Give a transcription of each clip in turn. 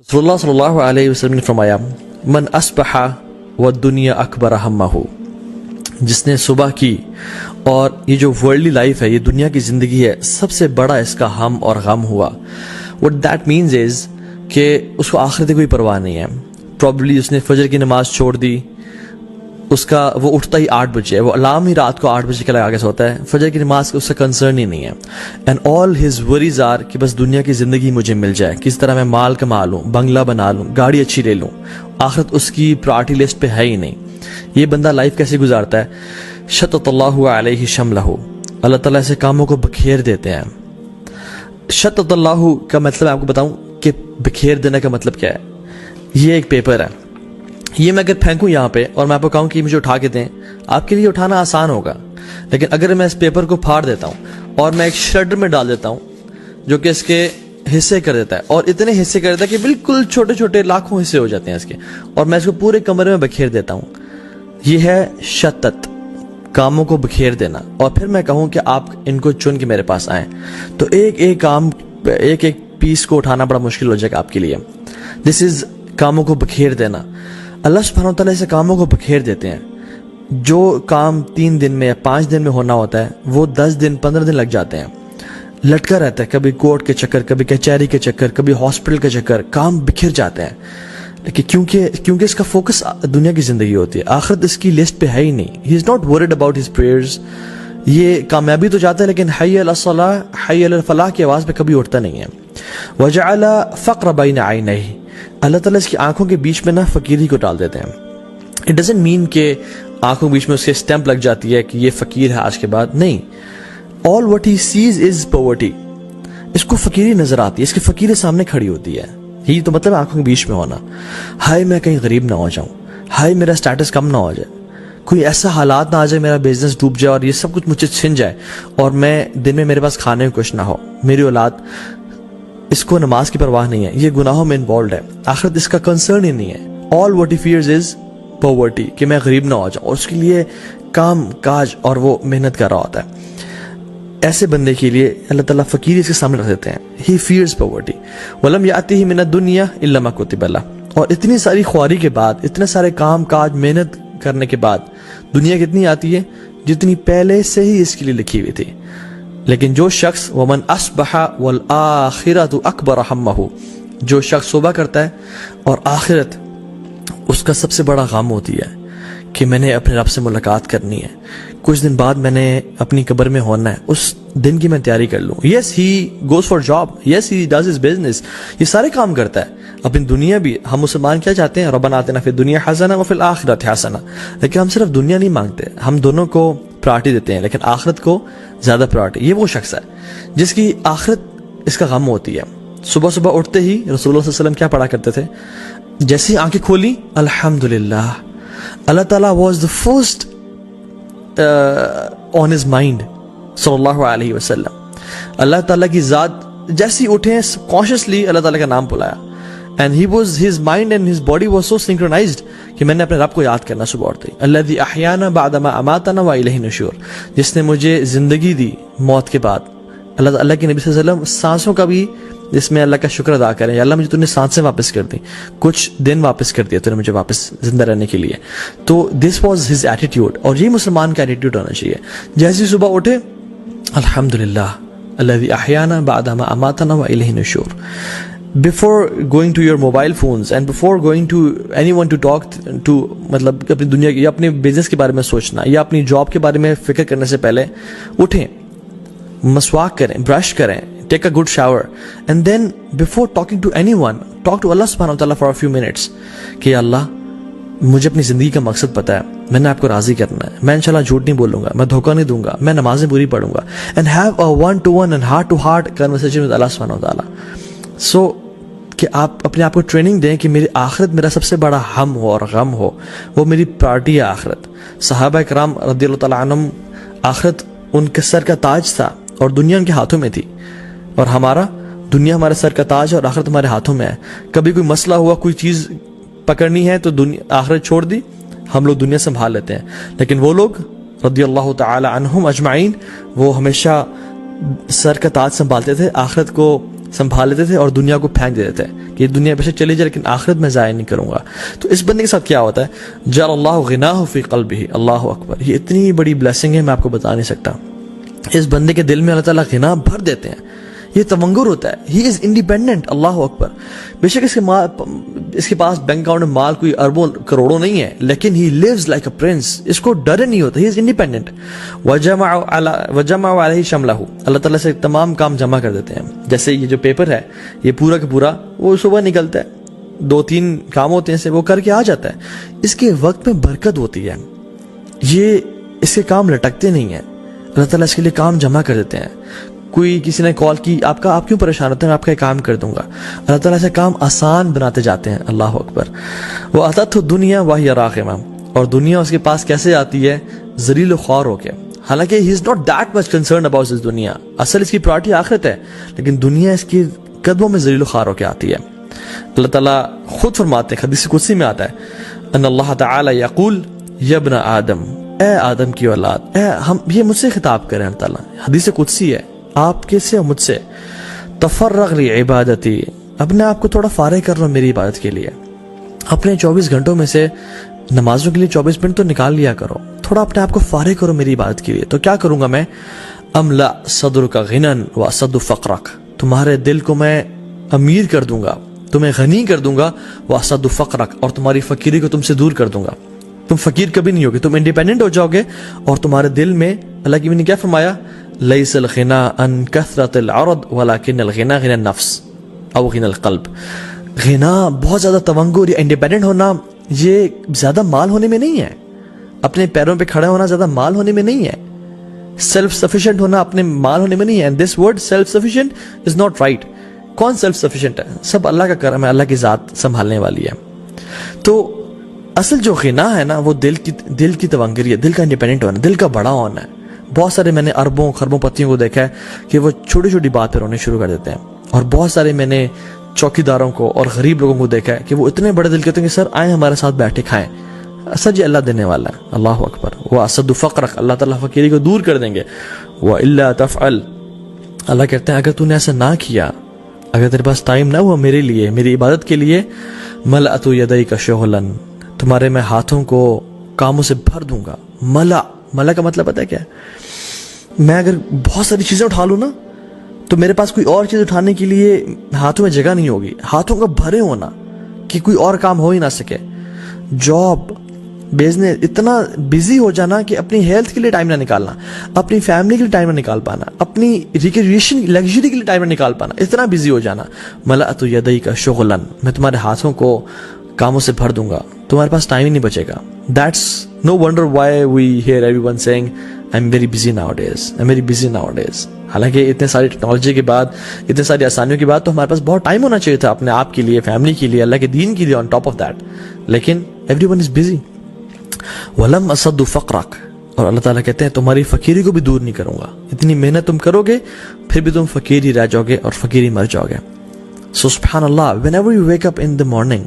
رسول اللہ صلی اللہ علیہ وسلم نے فرمایا من اصبح والدنیا اکبر ہمہ، جس نے صبح کی اور یہ جو ورلڈلی لائف ہے، یہ دنیا کی زندگی ہے، سب سے بڑا اس کا ہم اور غم ہوا. what that means is کہ اس کو آخرت کی کوئی پرواہ نہیں ہے. پرابلی اس نے فجر کی نماز چھوڑ دی، اس کا وہ اٹھتا ہی 8 بجے، وہ الارم ہی رات کو 8 بجے کا لگا کے سوتا ہے، فجر کی نماز کا اس کا کنسرن ہی نہیں ہے. And all his worries are کہ بس دنیا کی زندگی مجھے مل جائے، کس طرح میں مال کما لوں، بنگلہ بنا لوں، گاڑی اچھی لے لوں. آخرت اس کی پرائرٹی لسٹ پہ ہے ہی نہیں. یہ بندہ لائف کیسے گزارتا ہے؟ شتت اللہ علیہ شملہ، اللہ تعالیٰ ایسے کاموں کو بکھیر دیتے ہیں. شتت اللہ کا مطلب آپ کو بتاؤں کہ بکھیر دینے کا مطلب کیا ہے. یہ ایک پیپر ہے، یہ میں اگر پھینکوں یہاں پہ اور میں آپ کو کہوں کہ مجھے اٹھا کے دیں، آپ کے لیے اٹھانا آسان ہوگا. لیکن اگر میں اس پیپر کو پھاڑ دیتا ہوں اور میں ایک شریڈر میں ڈال دیتا ہوں جو کہ اس کے حصے کر دیتا ہے، اور اتنے حصے کر دیتا ہے کہ بالکل چھوٹے چھوٹے لاکھوں حصے ہو جاتے ہیں اس کے، اور میں اس کو پورے کمرے میں بکھیر دیتا ہوں، یہ ہے شتت، کاموں کو بکھیر دینا. اور پھر میں کہوں کہ آپ ان کو چن کے میرے پاس آئیں تو ایک ایک کام، ایک ایک پیس کو اٹھانا بڑا مشکل ہو جائے گا آپ کے لیے. دس از کاموں کو بکھیر دینا. اللہ سبحانہ وتعالیٰ ایسے کاموں کو بکھیر دیتے ہیں. جو کام 3 دن میں یا 5 دن میں ہونا ہوتا ہے وہ 10 دن 15 دن لگ جاتے ہیں. لٹکا رہتا ہے، کبھی کورٹ کے چکر، کبھی کچہری کے چکر، کبھی ہاسپٹل کے چکر، کام بکھر جاتے ہیں. لیکن کیونکہ اس کا فوکس دنیا کی زندگی ہوتی ہے، آخرت اس کی لسٹ پہ ہے ہی نہیں. He is not worried about his prayers. یہ کامیابی تو چاہتا ہے لیکن حی علی الصلاح، حی علی الفلاح کی آواز پہ کبھی اٹھتا نہیں ہے. وجعل فقر بین عینیہ، اللہ تعالیٰ اس کی آنکھوں کے بیچ میں نا فقیری کو ڈال دیتے ہیں. اٹ ڈزنٹ مین کہ آنکھوں کے بیچ میں اس کے اسٹیمپ لگ جاتی ہے کہ یہ فقیر ہے آج کے بعد، نہیں. All what he sees is poverty. اس کو فقیری نظر آتی ہے، اس کی فقیری سامنے کھڑی ہوتی ہے. یہی تو مطلب آنکھوں کے بیچ میں ہونا. ہائے میں کہیں غریب نہ ہو جاؤں، ہائے میرا سٹیٹس کم نہ ہو جائے، کوئی ایسا حالات نہ آ جائے میرا بزنس ڈوب جائے اور یہ سب کچھ مجھے چھن جائے اور میں دن میں میرے پاس کھانے کو کچھ نہ ہو. میری اولاد، اس کو نماز کی پرواہ نہیں ہے، یہ گناہوں میں انوالوڈ ہے، آخرت اس کا کنسرن ہی نہیں ہے. All what he fears is poverty, کہ میں غریب نہ ہو جاؤں، اور اس کے لیے کام کاج اور وہ محنت کر رہا ہوتا ہے. ایسے بندے کے لیے اللہ تعالیٰ فقیری اس کے سامنے رکھ دیتے ہیں. ہی فیئرز پاورٹی. وَلَمْ يَأْتِهِ مِنَ الدُّنْيَا إِلَّا مَا كُتِبَ لَهُ. اور اتنی ساری خواری کے بعد، اتنے سارے کام کاج محنت کرنے کے بعد دنیا کتنی آتی ہے جتنی پہلے سے ہی اس کے لیے لکھی ہوئی تھی. لیکن جو شخص ومن اصبح والآخرۃ اکبر ہمہ، جو شخص صبح کرتا ہے اور آخرت اس کا سب سے بڑا غم ہوتی ہے کہ میں نے اپنے رب سے ملاقات کرنی ہے، کچھ دن بعد میں نے اپنی قبر میں ہونا ہے، اس دن کی میں تیاری کر لوں. Yes he goes for job, yes he does his business, یہ سارے کام کرتا ہے. اپنی دنیا بھی، ہم مسلمان کیا چاہتے ہیں؟ ربنا آتنا فی الدنیا حسنہ وفی الآخرۃ حسنہ. لیکن ہم صرف دنیا نہیں مانگتے، ہم دونوں کو پرائرٹی دیتے ہیں، لیکن آخرت کو زیادہ پرائرٹی. یہ وہ شخص ہے جس کی آخرت اس کا غم ہوتی ہے. صبح صبح اٹھتے ہی رسول اللہ صلی اللہ علیہ وسلم کیا پڑھا کرتے تھے؟ جیسی آنکھیں کھولی، الحمدللہ. اللہ تعالیٰ was the first on his mind صلی اللہ علیہ وسلم. اللہ تعالیٰ کی ذات جیسی اٹھیں کانشیسلی اللہ تعالیٰ کا نام بلایا. And he was, his mind and his body was so synchronized کہ میں نے اپنے رب کو یاد کرنا صبح اٹھتے ہی. الذی احیانا بعد ما اماتنا والیہ النشور، جس نے مجھے زندگی دی موت کے بعد. اللہ کے نبی صلی اللہ علیہ وسلم سانسوں کا بھی جس میں اللہ کا شکر ادا کریں، یا اللہ مجھے تو نے سانسیں واپس کر دی، کچھ دن واپس کر دیا تو نے مجھے واپس زندہ رہنے کے لیے. تو دس واز ہز ایٹیٹیوڈ، اور یہ مسلمان کا ایٹیٹیوڈ ہونا چاہیے. جیسے صبح اٹھے، الحمدللہ الذی احیانا بعد ما اماتنا والیہ النشور. Before going to your mobile phones and before going to anyone to talk to، مطلب اپنی دنیا یا اپنے بزنس کے بارے میں سوچنا یا اپنی جاب کے بارے میں فکر کرنے سے پہلے اٹھیں، مسواک کریں، برش کریں، take a good shower, and then before talking to anyone talk to Allah subhanahu wa ta'ala for a few minutes کہ اللہ مجھے اپنی زندگی کا مقصد پتا ہے، میں نے آپ کو راضی کرنا ہے، میں انشاءاللہ جھوٹ نہیں بولوں گا، میں دھوکہ نہیں دوں گا، میں نمازیں پوری پڑھوں گا. and have a one-to-one and heart-to-heart conversation with Allah subhanahu wa ta'ala. so کہ آپ اپنے آپ کو ٹریننگ دیں کہ میری آخرت میرا سب سے بڑا ہم ہو اور غم ہو، وہ میری پرائرٹی ہے آخرت. صحابہ کرام رضی اللہ تعالیٰ عنہم، آخرت ان کے سر کا تاج تھا اور دنیا ان کے ہاتھوں میں تھی. اور ہمارا دنیا ہمارے سر کا تاج ہے اور آخرت ہمارے ہاتھوں میں ہے. کبھی کوئی مسئلہ ہوا، کوئی چیز پکڑنی ہے تو آخرت چھوڑ دی، ہم لوگ دنیا سنبھال لیتے ہیں. لیکن وہ لوگ رضی اللہ تعالی عنہم اجمعین، وہ ہمیشہ سر کا تاج سنبھالتے تھے، آخرت کو سنبھال لیتے تھے اور دنیا کو پھینک دیتے تھے کہ یہ دنیا بے شک چلی جائے لیکن آخرت میں ضائع نہیں کروں گا. تو اس بندے کے ساتھ کیا ہوتا ہے؟ جعل اللہ غناہ فی قلبہ. اللہ اکبر، یہ اتنی بڑی بلیسنگ ہے میں آپ کو بتا نہیں سکتا. اس بندے کے دل میں اللہ تعالیٰ غنا بھر دیتے ہیں. یہ تونگر ہوتا ہے. ہی از انڈیپینڈنٹ. اللہ اکبر. بے شک اس کے پاس بینک اکاؤنٹ میں مال کوئی اربوں کروڑوں نہیں ہے لیکن ہی لیوز لائک اے پرنس. اس کو ڈر نہیں ہوتا. ہی از انڈیپینڈنٹ. وجمع علیہ شملہ. اللہ تعالیٰ سے تمام کام جمع کر دیتے ہیں. جیسے یہ جو پیپر ہے یہ پورا کا پورا وہ صبح نکلتا ہے، 2-3 کام ہوتے ہیں سے وہ کر کے آ جاتا ہے. اس کے وقت میں برکت ہوتی ہے. یہ اس کے کام لٹکتے نہیں ہیں. اللہ تعالیٰ اس کے لیے کام جمع کر دیتے ہیں. کوئی کسی نے کال کی، آپ کیوں پریشان ہوتے ہیں؟ میں آپ کا ایک کام کر دوں گا. اللہ تعالیٰ سے کام آسان بناتے جاتے ہیں. اللہ اکبر. وہ آتت دنیا وہی راغمہ. اور دنیا اس کے پاس کیسے آتی ہے؟ ذلیل و خوار ہو کے. حالانکہ he is not that much concern about this دنیا. اصل اس کی پرائرٹی آخرت ہے لیکن دنیا اس کی قدموں میں ذلیل و خوار ہو کے آتی ہے. اللہ تعالیٰ خود فرماتے ہیں، حدیث قدسی میں آتا ہے ان اللہ تعالی یقول یا ابن آدم، اے آدم کی اولاد. یہ مجھ سے خطاب کریں اللہ تعالیٰ. حدیث قدسی ہے آپ کے سے اور مجھ سے. تفرغ لی عبادتی. اپنے آپ کو تھوڑا فارغ کر لو میری عبادت کے لیے. اپنے 24 گھنٹوں میں سے نمازوں کے لیے 24 منٹ تو نکال لیا کرو. تھوڑا اپنے آپ کو فارغ کرو میری عبادت کے لیے. تو کیا کروں گا میں؟ املا صدرک غنن واسد فقرک. تمہارے دل کو میں امیر کر دوں گا، تمہیں غنی کر دوں گا. واسد فقرک. اور تمہاری فقیری کو تم سے دور کر دوں گا. تم فقیر کبھی نہیں ہوگے، تم انڈیپینڈنٹ ہو جاؤ گے. اور تمہارے دل میں اللہ کی نے کیا فرمایا؟ لیس الغنا ان کثرت العرض ولکن الغنا غنا النفس او غنا القلب. غنا بہت زیادہ تونگر یا انڈیپینڈنٹ ہونا یہ زیادہ مال ہونے میں نہیں ہے. اپنے پیروں پہ کھڑا ہونا زیادہ مال ہونے میں نہیں ہے. سیلف سفیشینٹ ہونا اپنے مال ہونے میں نہیں ہے. And this word self sufficient is not right. کون سیلف سفیشینٹ ہے؟ سب اللہ کا کرم ہے، اللہ کی ذات سنبھالنے والی ہے. تو اصل جو غنا ہے نا وہ دل کی تونگری ہے، دل کا انڈیپینڈنٹ ہونا، دل کا بڑا ہونا ہے. بہت سارے میں نے اربوں خربوں پتیوں کو دیکھا ہے کہ وہ چھوٹی چھوٹی بات پہ رونے شروع کر دیتے ہیں. اور بہت سارے میں نے چوکی داروں کو اور غریب لوگوں کو دیکھا ہے کہ وہ اتنے بڑے دل کے ہوتے ہیں کہ سر آئیں ہمارے ساتھ بیٹھے کھائیں. سر یہ اللہ دینے والا ہے. اللہ اکبر. وہ اسد فقرک. اللہ تعالیٰ فقیری کو دور کر دیں گے. وَإِلَّا تَفْعَلْ. اللہ کہتے ہیں اگر تو نے ایسا نہ کیا، اگر تیرے پاس ٹائم نہ ہوا میرے لیے، میری عبادت کے لیے، ملأت یدیک شغلا. تمہارے میں ہاتھوں کو کاموں سے بھر دوں گا. ملا کا مطلب پتہ ہے کیا ہے؟ میں اگر بہت ساری چیزیں اٹھا لوں نا تو میرے پاس کوئی اور چیز اٹھانے کے لیے ہاتھوں میں جگہ نہیں ہوگی. ہاتھوں کا بھرے ہونا کہ کوئی اور کام ہو ہی نہ سکے. جاب، بزنس، اتنا بزی ہو جانا کہ اپنی ہیلتھ کے لیے ٹائم نہ نکالنا، اپنی فیملی کے لیے ٹائم نہ نکال پانا، اپنی ریکریشن لگژری کے لیے ٹائم نہ نکال پانا، اتنا بزی ہو جانا. ملأت یدیک شغلا. میں تمہارے ہاتھوں کو کاموں سے بھر دوں گا، تمہارے پاس ٹائم ہی نہیں بچے گا. That's no wonder why we hear everyone saying I'm very busy nowadays. I'm very busy nowadays. حالانکہ اتنے ساری ٹیکنالوجی کے بعد، اتنے ساری آسانیوں کے بعد تو ہمارے پاس بہت ٹائم ہونا چاہیے تھا اپنے آپ کے لیے، فیملی کے لیے، اللہ کے دین کے لیے on top of that. لیکن everyone is busy. وَلَمْ أَصَدُّ فَقْرَكَ. اور اللہ تعالیٰ کہتے ہیں تمہاری فقیری کو بھی دور نہیں کروں گا. اتنی محنت تم کرو گے پھر بھی تم فقیر ہی رہ جاؤ گے اور فقیر ہی مر جاؤ گے. So subhanallah, whenever you wake up in the morning,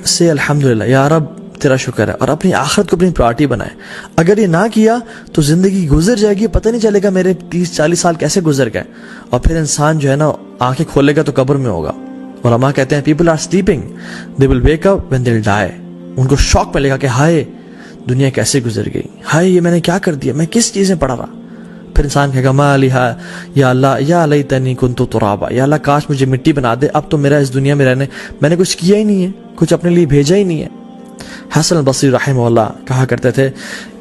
say alhamdulillah, یا رب تیرا شکر ہے. اور اپنی آخرت کو اپنی پرائرٹی بنائے. اگر یہ نہ کیا تو زندگی گزر جائے گی، پتہ نہیں چلے گا میرے 30-40 سال کیسے گزر گئے. اور پھر انسان جو ہے نا آنکھیں کھولے گا تو قبر میں ہوگا. علماء کہتے ہیں people are sleeping, they will wake up when they'll die. ان کو شوق ملے گا کہ ہائے دنیا کیسے گزر گئی، ہائے یہ میں نے کیا کر دیا، میں کس چیز میں پڑا رہا. پھر انسان کہے گا ما لہا یا اللہ یا لیتنی کنت ترابا. یا اللہ کاش مجھے مٹی بنا دے، اب تو میرا اس دنیا میں رہنے میں نے کچھ کیا ہی نہیں ہے، کچھ اپنے لیے بھیجا ہی نہیں ہے. حسن البصری رحمہ اللہ کہا کرتے تھے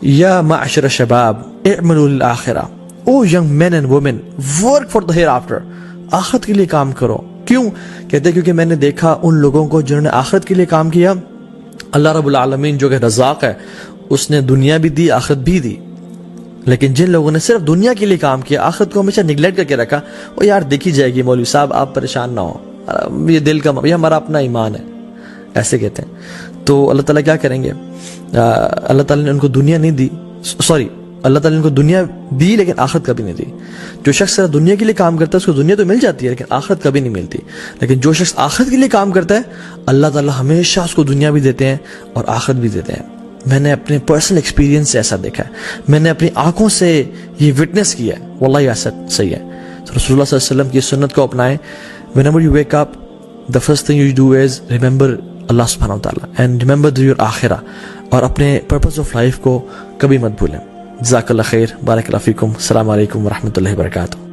یا معشر الشباب اعملوا للآخرہ. O young men and women work for the hereafter. آخرت کے لیے کام کرو. کیوں؟ کہتے کیونکہ میں نے دیکھا ان لوگوں کو جنہوں نے آخرت کے لیے کام کیا، اللہ رب العالمین جو کہ رزاق ہے اس نے دنیا بھی دی آخرت بھی دی. لیکن جن لوگوں نے صرف دنیا کے لیے کام کیا، آخرت کو ہمیشہ نگلیکٹ کر کے رکھا، وہ یار دیکھی جائے گی مولوی صاحب آپ پریشان نہ ہو، یہ دل کا یہ ہمارا اپنا ایمان ہے، ایسے کہتے ہیں. تو اللہ تعالیٰ کیا کریں گے؟ اللہ تعالیٰ نے ان کو دنیا نہیں دی، اللہ تعالیٰ نے ان کو دنیا دی لیکن آخرت کبھی نہیں دی. جو شخص صرف دنیا کے لیے کام کرتا ہے اس کو دنیا تو مل جاتی ہے لیکن آخرت کبھی نہیں ملتی. لیکن جو شخص آخرت کے لیے کام کرتا ہے اللہ تعالیٰ ہمیشہ اس کو دنیا بھی دیتے ہیں اور آخرت بھی دیتے ہیں. میں نے اپنے پرسنل ایکسپیرینس سے ایسا دیکھا ہے، میں نے اپنی آنکھوں سے یہ وٹنس کیا ہے، واللہ یہ ایسا صحیح ہے. تو رسول اللہ صلی اللہ علیہ وسلم کی سنت کو اپنائیں. whenever you wake up, the first thing you do is remember اللہ سبحانہ وتعالیٰ and remember your آخرہ, اور اپنے پرپز آف لائف کو کبھی مت بھولیں. جزاک اللہ خیر. بارک اللہ فیکم. السلام علیکم ورحمۃ اللہ وبرکاتہ.